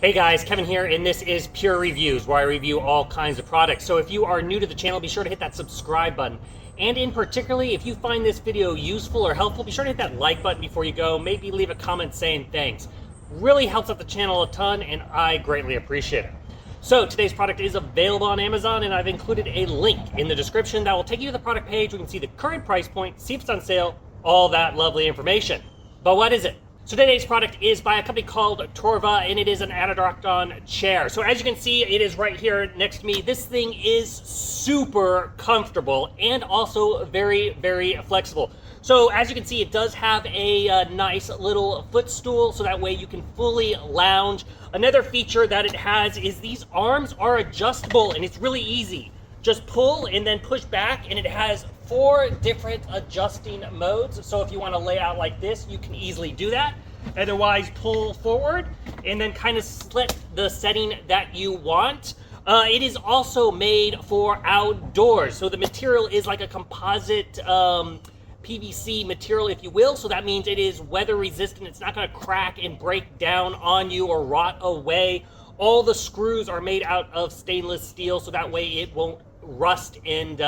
Hey guys, Kevin here, and this is Pure Reviews, where I review all kinds of products. So if you are new to the channel, be sure to hit that subscribe button. And in particularly, if you find this video useful or helpful, be sure to hit that like button before you go. Maybe leave a comment saying thanks. Really helps out the channel a ton, and I greatly appreciate it. So today's product is available on Amazon, and I've included a link in the description that will take you to the product page where you can see the current price point, see if it's on sale, all that lovely information. But what is it? So today's product is by a company called Torva, and it is an Adirondack chair. So as you can see, it is right here next to me. This thing is super comfortable and also very, very flexible. So as you can see, it does have a nice little footstool, so that way you can fully lounge. Another feature that it has is these arms are adjustable, and it's really easy. Just pull and then push back, and it has 4 different adjusting modes. So if you want to lay out like this, you can easily do that. Otherwise, pull forward and then kind of select the setting that you want. It is also made for outdoors. So the material is like a composite PVC material, if you will. So that means it is weather resistant. It's not going to crack and break down on you or rot away. All the screws are made out of stainless steel, so that way it won't rust and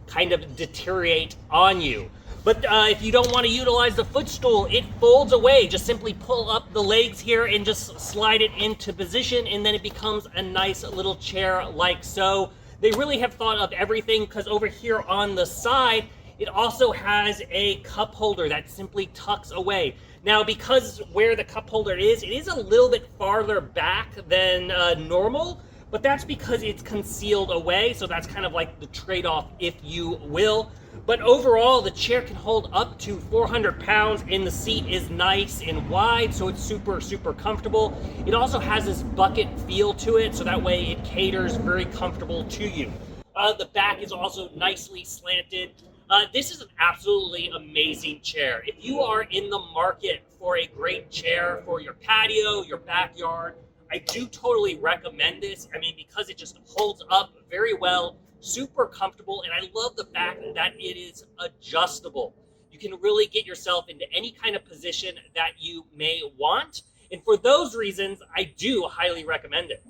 kind of deteriorate on you. But if you don't want to utilize the footstool, it folds away. Just simply pull up the legs here and just slide it into position, and then it becomes a nice little chair like so. They really have thought of everything, because over here on the side, it also has a cup holder that simply tucks away. Now, because where the cup holder is, it is a little bit farther back than normal, but that's because it's concealed away, so that's kind of like the trade-off, if you will. But overall, the chair can hold up to 400 pounds, and the seat is nice and wide, so it's super, super comfortable. It also has this bucket feel to it, so that way it caters very comfortable to you. The back is also nicely slanted. This is an absolutely amazing chair. If you are in the market for a great chair for your patio, your backyard, I do totally recommend this. I mean, because it just holds up very well, super comfortable, and I love the fact that it is adjustable. You can really get yourself into any kind of position that you may want, and for those reasons, I do highly recommend it.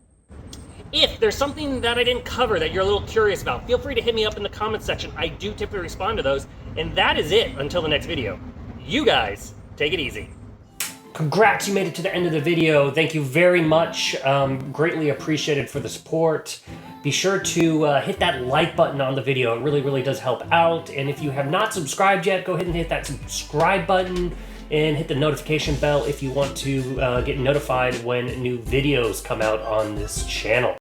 If there's something that I didn't cover that you're a little curious about, feel free to hit me up in the comments section. I do typically respond to those, and that is it until the next video. You guys, take it easy. Congrats, you made it to the end of the video. Thank you very much. Greatly appreciated for the support. Be sure to hit that like button on the video. It really, really does help out. And if you have not subscribed yet, go ahead and hit that subscribe button and hit the notification bell if you want to get notified when new videos come out on this channel.